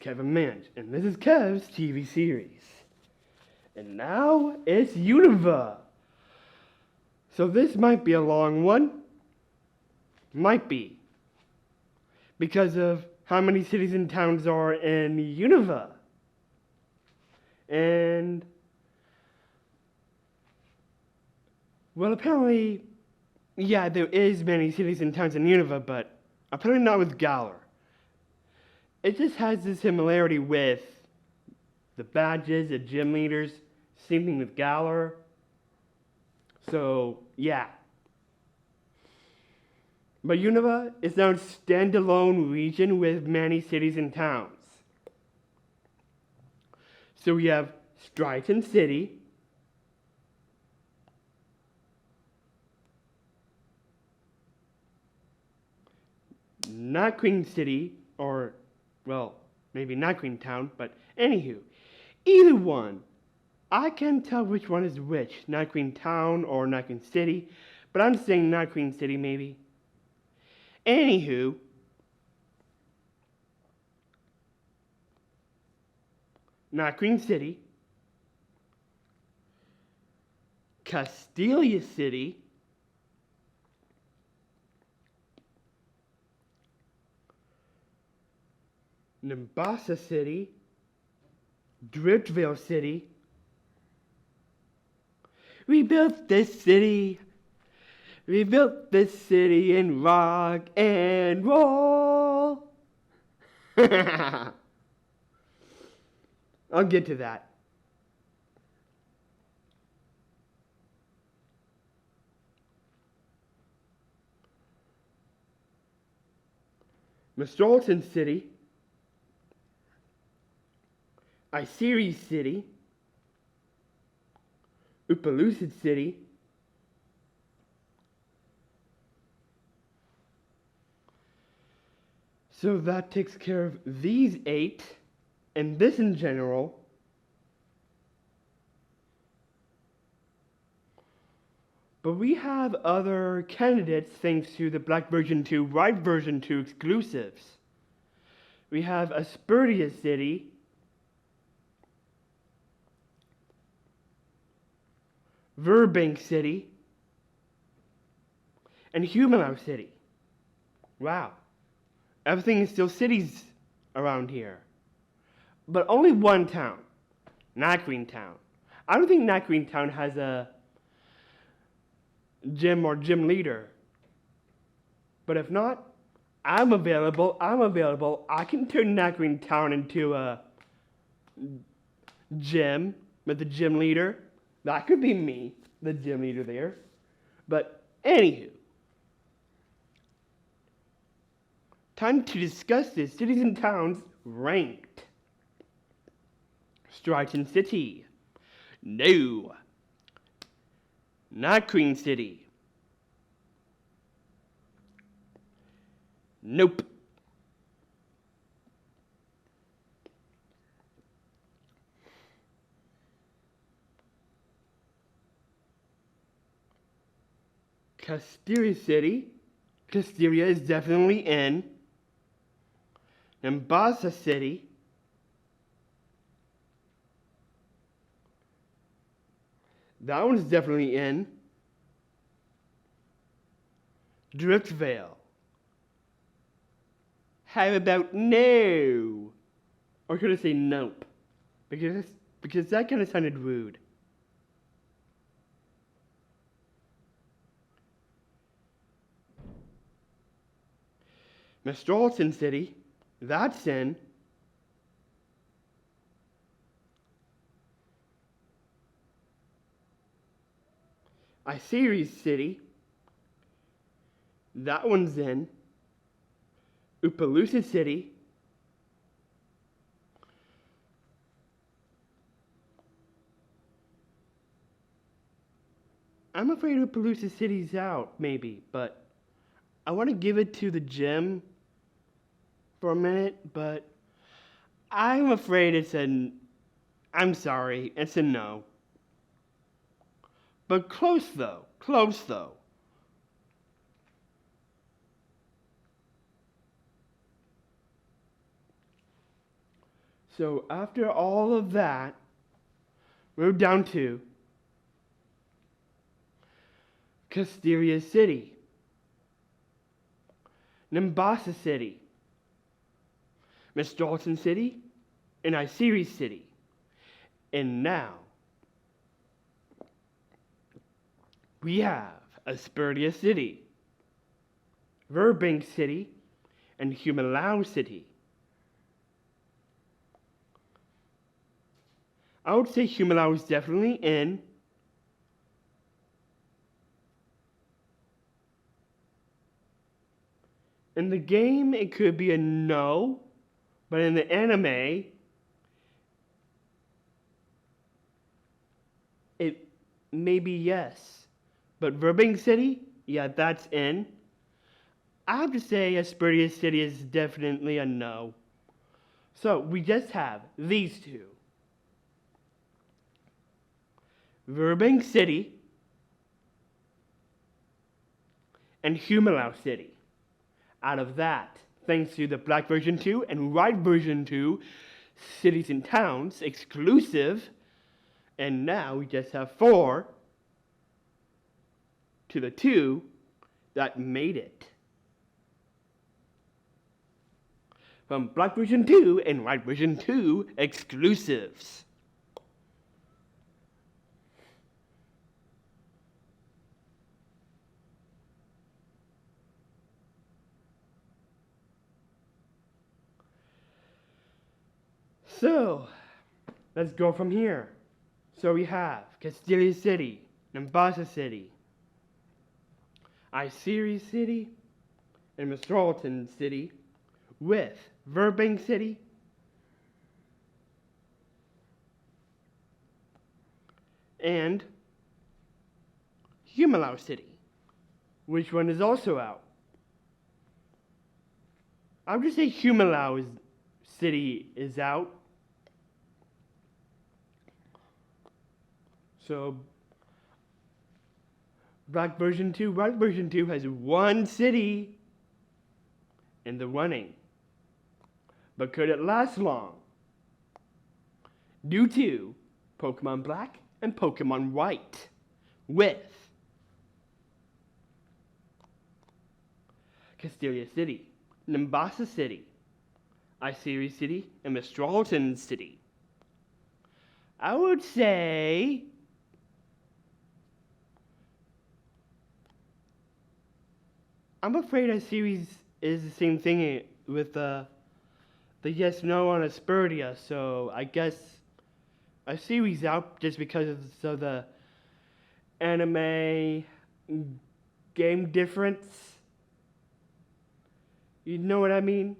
Kevin Manch, and this is Kev's TV series. And now it's Unova. So this might be a long one. Might be. Because of how many cities and towns are in Unova. And, well, apparently, yeah, there is many cities and towns in Unova, but apparently not with Galar. It just has this similarity with the badges, the gym leaders, same thing with Galar. So, yeah. But Unova is now a standalone region with many cities and towns. So we have Stryton City, not Queen City, or, well, maybe not Queen Town, but anywho, either one. I can't tell which one is which, not Queen Town or not Queen City, but I'm saying not Queen City maybe. Anywho, not Queen City, Castelia City, Nimbasa City, Driftvale City. We built this city in rock and roll. I'll get to that. Mestralton City, Isiri City, Upalucid City, so that takes care of these 8, and this in general. But we have other candidates thanks to the Black version 2, White version 2 exclusives. We have Aspertia City, Burbank City, and Humalau City. Wow. Everything is still cities around here. But only one town, not Greentown. I don't think not Greentown has a gym or gym leader. But if not, I'm available. I can turn not Greentown into a gym with a gym leader. That could be me, the gym leader there. But anywho, time to discuss this cities and towns ranked. Stryton City. No. Not Queen City. Nope. Castelia City. Castelia is definitely in. Nimbasa City. That one's definitely in. Driftvale. How about no? Or should I say nope? Because that kind of sounded rude. Mestralton City, that's in. Isiri City, that one's in. Upalucid City, I'm afraid Upalucid City's out, maybe, but I want to give it to the gym for a minute, but I'm afraid I'm sorry, it's a no. But close though. So after all of that, we're down to Castelia City, Nimbasa City, Dalton City, and Iseries City. And now we have Asperdia City, Burbank City, and Humalau City. I would say Humalau is definitely in. In the game, it could be a no, but in the anime, it may be yes. But Burbank City, yeah, that's in. I have to say Asperdia City is definitely a no. So we just have these two. Burbank City and Humalau City. Out of that, thanks to the Black version 2 and White version 2, cities and towns exclusive, and now we just have 4 to the 2 that made it. From Black version 2 and White version 2 exclusives. So, let's go from here. So we have Castelia City, Nimbasa City, Iseries City, and Mistralton City, with Burbank City, and Humalau City, which one is also out. I would just say Humalau City is out. So, Black version 2, White version 2 has 1 city in the running. But could it last long? Due to Pokemon Black and Pokemon White, with Castelia City, Nimbasa City, Iseries City, and Mistralton City. I would say I'm afraid Iseries is the same thing with the yes no on Asperdia, so I guess Iseries out just because of the anime game difference. You know what I mean?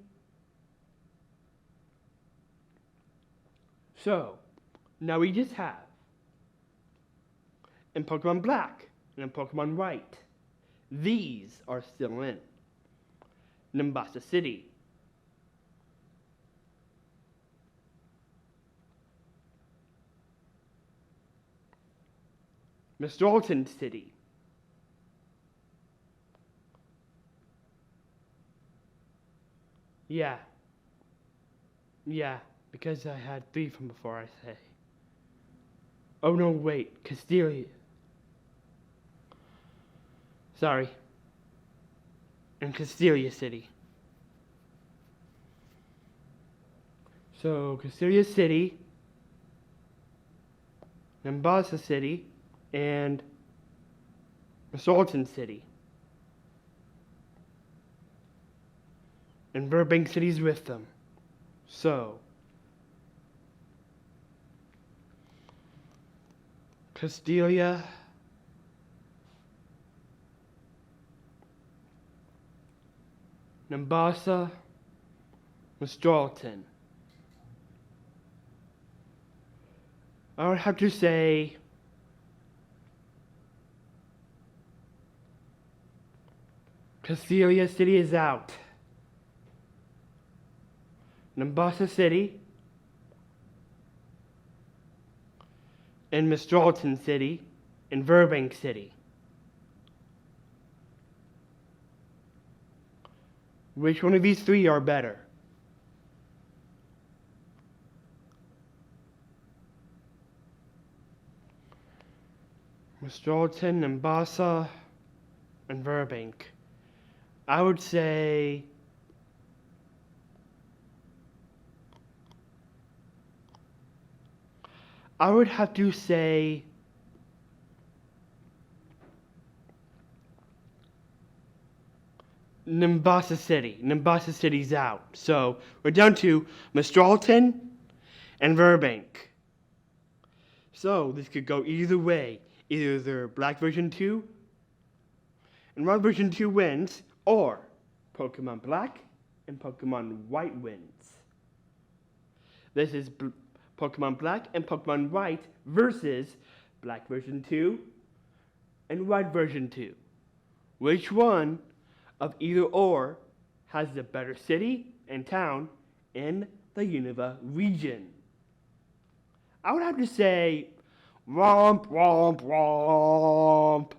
So, now we just have in Pokemon Black and in Pokemon White. These are still in Nimbasa City, Mistralton City, yeah, because I had 3 from before, I say. Oh no, wait, Castelia. Sorry. And Castelia City. So, Castelia City, Nimbasa City, and Mistralton City. And Burbank City's with them. So, Castelia, Nimbasa, Mistralton. I would have to say Castelia City is out. Nimbasa City and Mistralton City and Burbank City. Which one of these 3 are better? Straulton, Mombasa, and Burbank. I would say I would have to say Mombasa City. Mombasa City's out. So we're down to Straulton and Burbank. So this could go either way. Either the Black version 2 and Red version 2 wins, or Pokemon Black and Pokemon White wins. This is Pokemon Black and Pokemon White versus Black version 2 and White version 2. Which one of either or has the better city and town in the Unova region? I would have to say Womp, womp, womp.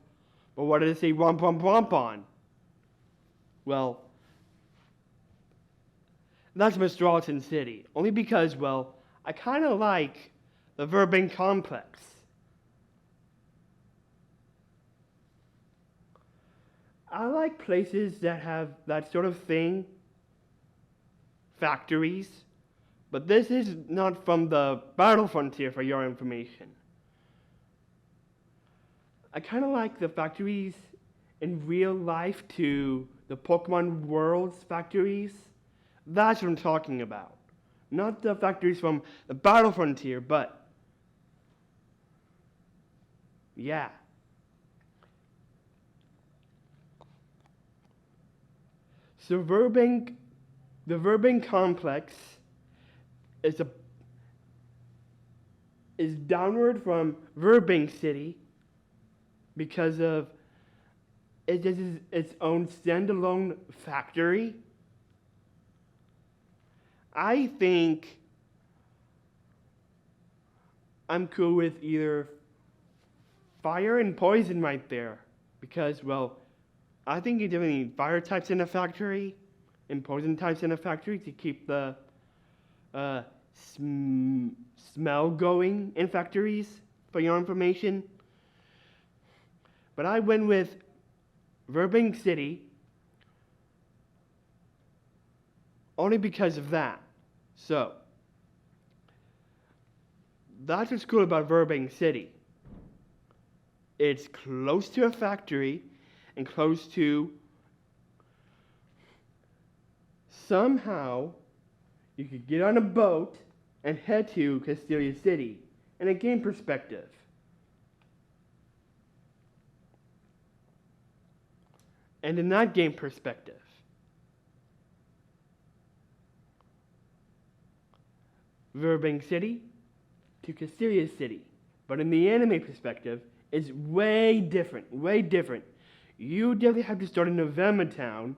But what did it say womp, womp, womp on? Well, that's Straulton City. Only because, well, I kind of like the Burbank complex. I like places that have that sort of thing. Factories. But this is not from the Battle Frontier for your information. I kind of like the factories in real life to the Pokemon World's factories. That's what I'm talking about. Not the factories from the Battle Frontier, but yeah. So the Burbank complex is downward from Burbank City because of it is its own standalone factory. I think I'm cool with either fire and poison right there because, well, I think you definitely need fire types in a factory and poison types in a factory to keep the smell going in factories, for your information. But I went with Burbank City only because of that. So, that's what's cool about Burbank City. It's close to a factory and close to somehow you could get on a boat and head to Castelia City in a game perspective. And in that game perspective, Burbank City to Castelia City. But in the anime perspective, it's way different, way different. You definitely have to start in November Town,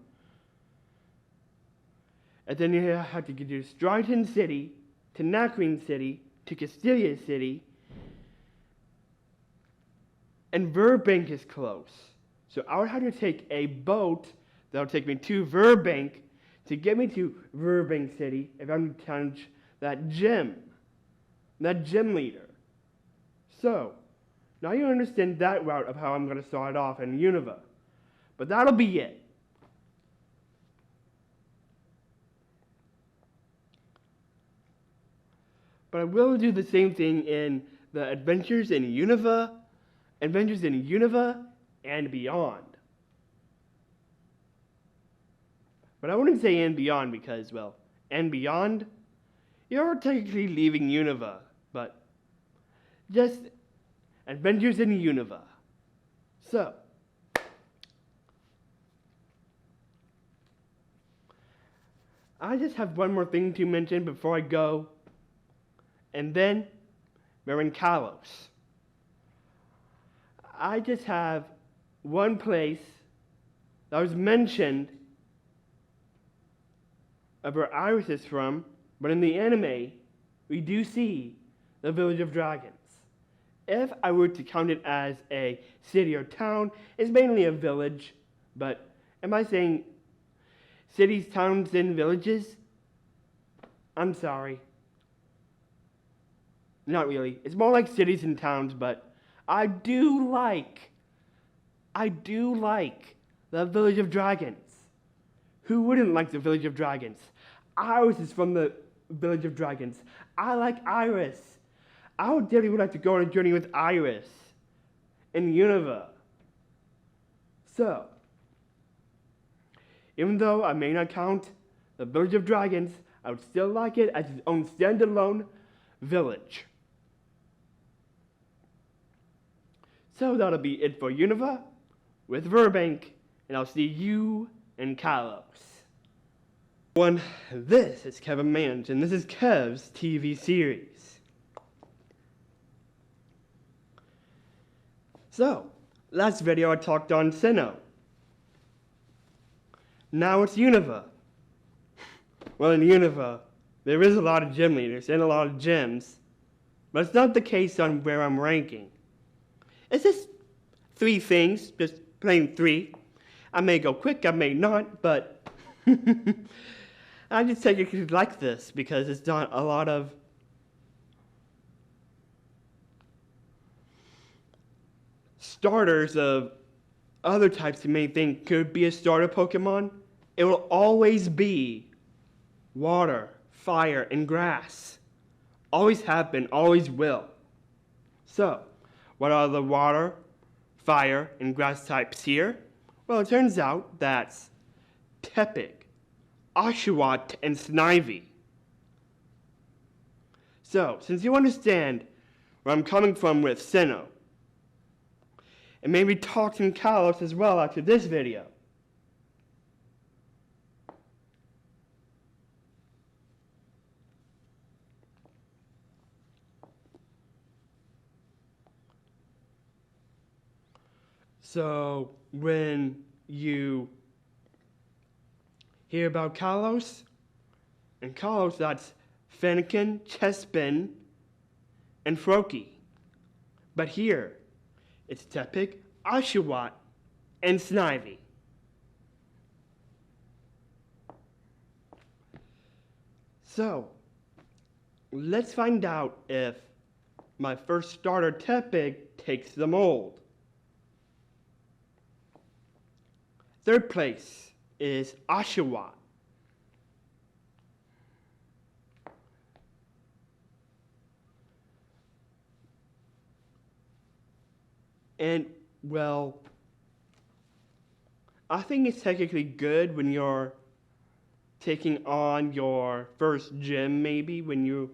and then you have to get to Straulton City, to Naqueen City, to Castelia City, and Burbank is close. So I would have to take a boat that would take me to Burbank to get me to Burbank City if I'm to challenge that gym leader. So, now you understand that route of how I'm going to start off in Unova. But that'll be it. But I will do the same thing in the Adventures in Unova and beyond. But I wouldn't say and beyond because, well, and beyond, you're technically leaving Unova, but just Adventures in Unova. So, I just have one more thing to mention before I go, and then we're in Kalos. I just have one place that was mentioned of where Iris is from, but in the anime, we do see the Village of Dragons. If I were to count it as a city or town, it's mainly a village, but am I saying cities, towns, and villages? I'm sorry. Not really. It's more like cities and towns, but I do like the Village of Dragons. Who wouldn't like the Village of Dragons? Iris is from the Village of Dragons. I like Iris. I would definitely like to go on a journey with Iris in Unova. So, even though I may not count the Village of Dragons, I would still like it as its own standalone village. So that'll be it for Unova with Burbank, and I'll see you in Kalos. This is Kevin Mans, and this is Kev's TV series. So, last video I talked on Sinnoh. Now it's Unova. Well, in Unova, there is a lot of gym leaders and a lot of gyms, but it's not the case on where I'm ranking. It's just 3 things, just plain 3. I may go quick, I may not, but I just technically like this because it's not a lot of starters of other types you may think could be a starter Pokemon. It will always be water, fire, and grass. Always have been, always will. So, what are the water, fire, and grass types here? Well, it turns out that's Tepig, Oshawott, and Snivy. So, since you understand where I'm coming from with Sinnoh, and maybe talk some Kalos as well after this video, so when you hear about Kalos, and Kalos, that's Fennekin, Chespin, and Froakie. But here, it's Tepig, Oshawott, and Snivy. So, let's find out if my first starter Tepig takes the mold. Third place is Oshawott. And, well, I think it's technically good when you're taking on your first gym, maybe, when you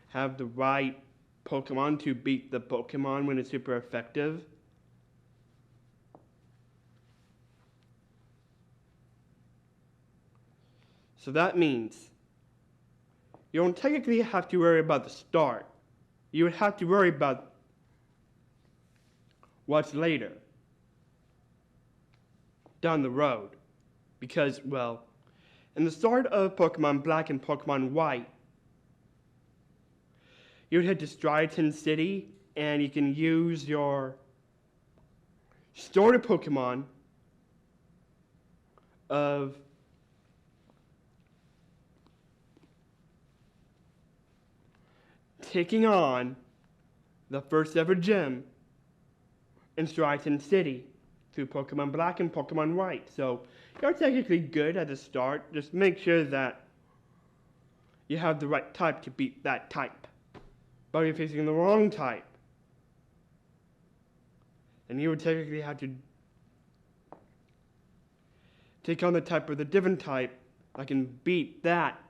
have the right Pokemon to beat the Pokemon when it's super effective. So that means you don't technically have to worry about the start. You would have to worry about what's later down the road. Because, well, in the start of Pokemon Black and Pokemon White, you would head to Striaton City, and you can use your starter Pokemon of taking on the first ever gym in Striaton City through Pokemon Black and Pokemon White. So you're technically good at the start. Just make sure that you have the right type to beat that type. But if you're facing the wrong type, then you would technically have to take on the type of the different type that can beat that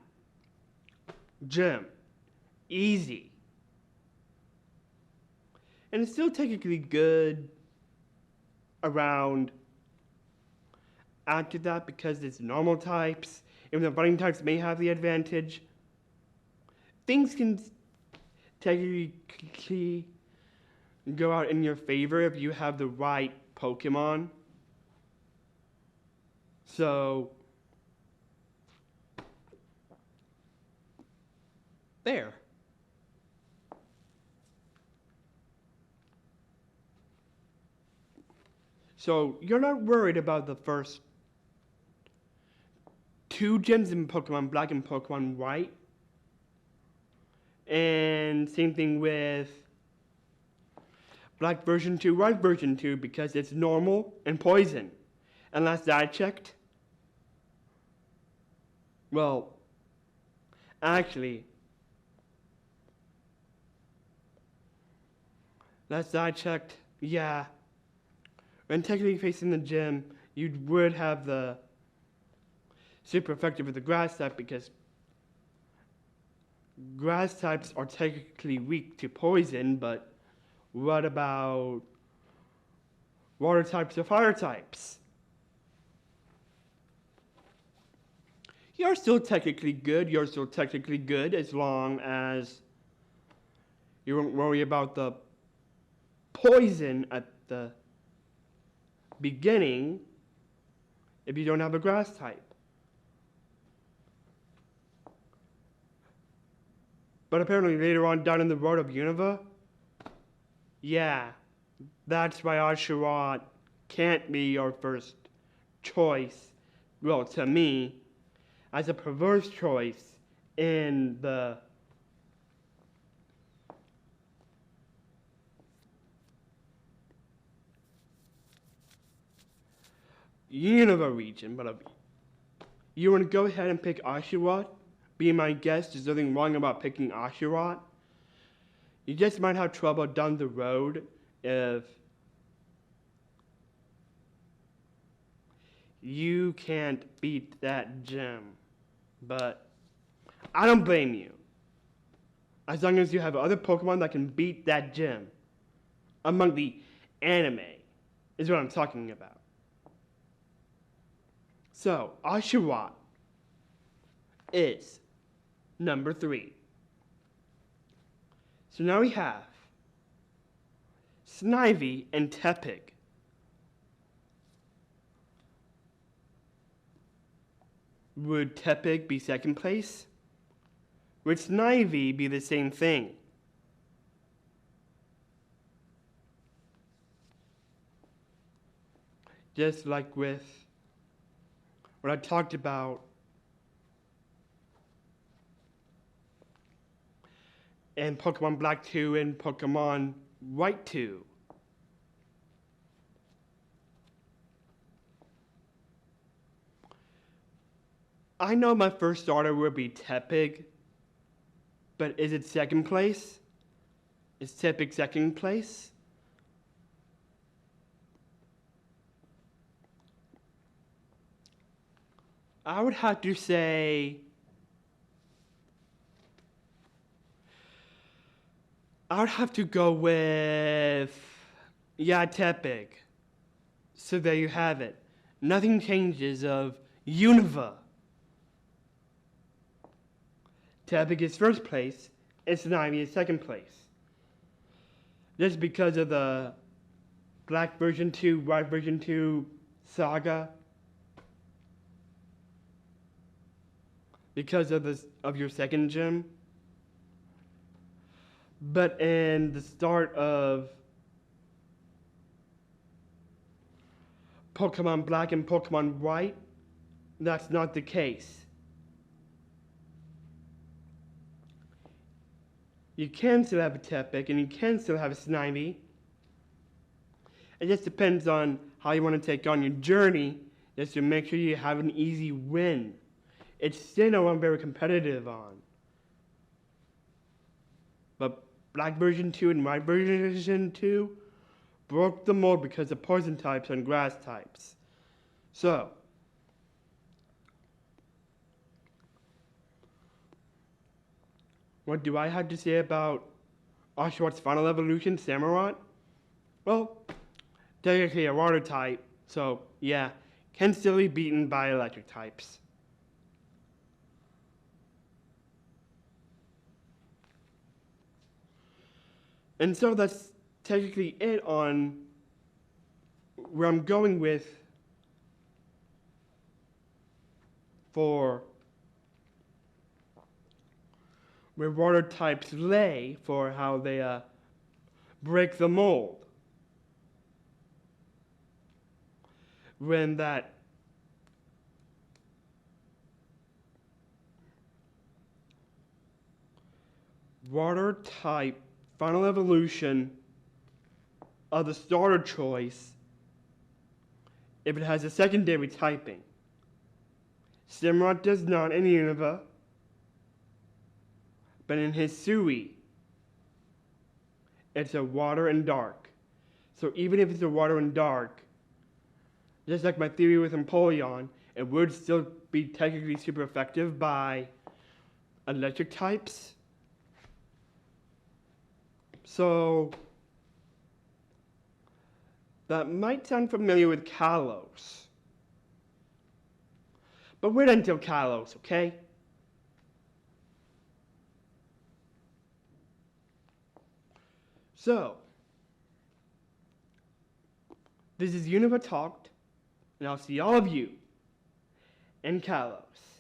gym. Easy. And it's still technically good around after that because it's normal types. Even though fighting types may have the advantage, things can technically go out in your favor if you have the right Pokemon. So, there. So, you're not worried about the first 2 gyms in Pokemon Black and Pokemon White. And same thing with black version 2, white version 2 because it's normal and poison. And last I checked, well, actually, last I checked, yeah, when technically facing the gym, you would have the super effective with the grass type because grass types are technically weak to poison, but what about water types or fire types? You're still technically good as long as you won't worry about the poison at the beginning if you don't have a grass type. But apparently later on down in the road of Unova, yeah, that's why Oshawott can't be your first choice, well, to me, as a perverse choice in the Unova region. But you want to go ahead and pick Oshawott? Be my guest. There's nothing wrong about picking Oshawott. You just might have trouble down the road if you can't beat that gym. But I don't blame you. As long as you have other Pokemon that can beat that gym. Among the anime is what I'm talking about. So, Oshawott is number 3. So now we have Snivy and Tepig. Would Tepig be second place? Would Snivy be the same thing? Just like with what I talked about in Pokemon Black 2 and Pokemon White 2. I know my first starter would be Tepig, but is it second place? Is Tepig second place? I would have to say I would have to go with, yeah, Tepig. So there you have it. Nothing changes of Unova. Tepig is first place, and Snivy is second place. Just because of the Black version 2, White version 2 saga. Because of your second gym. But in the start of Pokemon Black and Pokemon White, that's not the case. You can still have a Tepig and you can still have a Snivy. It just depends on how you want to take on your journey, just to make sure you have an easy win. It's still one I'm very competitive on. But Black version 2 and White version 2 broke the mold because of poison types and grass types. So, what do I have to say about Oshawott's final evolution, Samurott? Well, technically a water type, so yeah, can still be beaten by electric types. And so that's technically it on where I'm going with for where water types lay for how they break the mold. When that water type final evolution of the starter choice if it has a secondary typing. Simrod does not in Unova, but in Hisui, it's a water and dark. So even if it's a water and dark, just like my theory with Empoleon, it would still be technically super effective by electric types. So that might sound familiar with Kalos. But wait until Kalos, okay? So, this is Unova Talked, and I'll see all of you in Kalos.